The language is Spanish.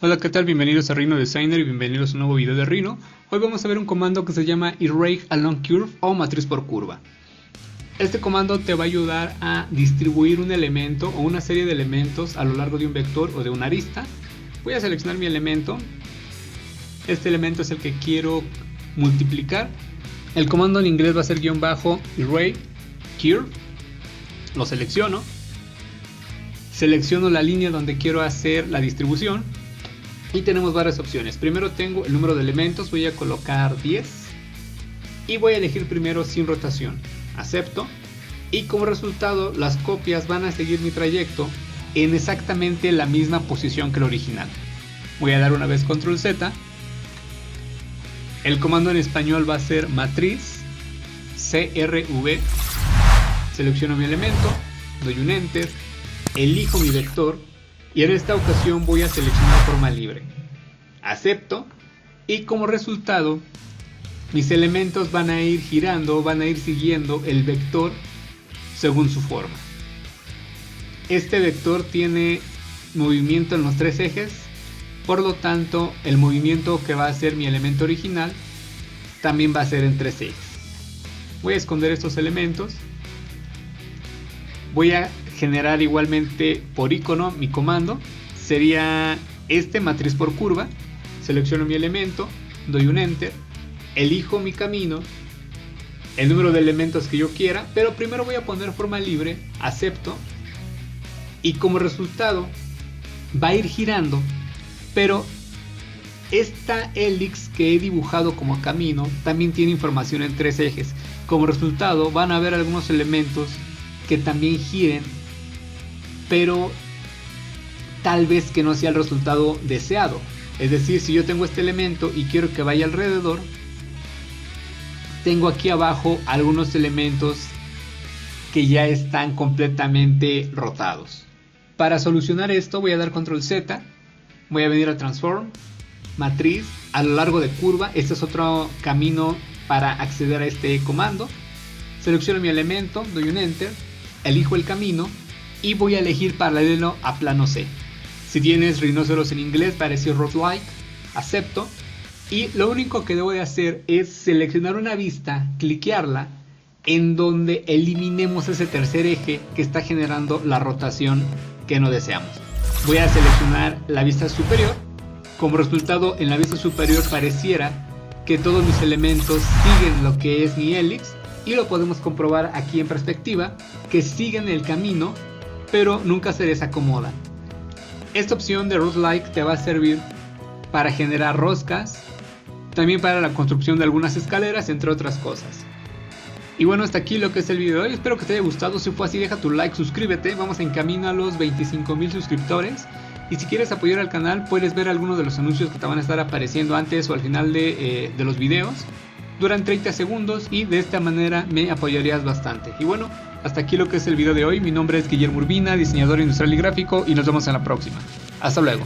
Hola, ¿qué tal? Bienvenidos a Rhino Designer y bienvenidos a un nuevo video de Rhino. Hoy vamos a ver un comando que se llama Erase Along Curve o matriz por curva. Este comando te va a ayudar a distribuir un elemento o una serie de elementos a lo largo de un vector o de una arista. Voy a seleccionar mi elemento. Este elemento es el que quiero multiplicar. El comando en inglés va a ser --erase curve. Lo selecciono. Selecciono la línea donde quiero hacer la distribución. Y tenemos varias opciones. Primero tengo el número de elementos, voy a colocar 10 y voy a elegir primero sin rotación. Acepto y como resultado las copias van a seguir mi trayecto en exactamente la misma posición que el original. Voy a dar una vez control Z. El comando en español va a ser matriz CRV. Selecciono mi elemento, doy un enter, elijo mi vector. Y en esta ocasión voy a seleccionar forma libre. Acepto y como resultado mis elementos van a ir girando, van a ir siguiendo el vector según su forma. Este vector tiene movimiento en los tres ejes, por lo tanto el movimiento que va a hacer mi elemento original también va a ser en tres ejes. Voy a esconder estos elementos. Voy a generar igualmente por icono mi comando. Sería este matriz por curva. Selecciono mi elemento, doy un enter, elijo mi camino, el número de elementos que yo quiera, pero primero voy a poner forma libre, acepto y como resultado va a ir girando, pero esta helix que he dibujado como camino también tiene información en tres ejes. Como resultado van a haber algunos elementos que también giren, pero tal vez que no sea el resultado deseado. Es decir, si yo tengo este elemento y quiero que vaya alrededor, tengo aquí abajo algunos elementos que ya están completamente rotados. Para solucionar esto voy a dar control Z, voy a venir a transform, matriz a lo largo de curva. Este es otro camino para acceder a este comando. Selecciono mi elemento, doy un enter, elijo el camino y voy a elegir paralelo a plano C. Si tienes rinoceros en inglés va a decir road like, acepto y lo único que debo de hacer es seleccionar una vista, cliquearla en donde eliminemos ese tercer eje que está generando la rotación que no deseamos. Voy a seleccionar la vista superior. Como resultado en la vista superior pareciera que todos mis elementos siguen lo que es mi helix y lo podemos comprobar aquí en perspectiva que siguen el camino pero nunca se desacomodan. Esta opción de Road Like te va a servir para generar roscas, también para la construcción de algunas escaleras, entre otras cosas. Y bueno, hasta aquí lo que es el video de hoy. Espero que te haya gustado. Si fue así, deja tu like, suscríbete. Vamos en camino a los 25,000 suscriptores. Y si quieres apoyar al canal, puedes ver algunos de los anuncios que te van a estar apareciendo antes o al final de los videos. Duran 30 segundos y de esta manera me apoyarías bastante. Y bueno, hasta aquí lo que es el video de hoy. Mi nombre es Guillermo Urbina, diseñador industrial y gráfico, y nos vemos en la próxima. Hasta luego.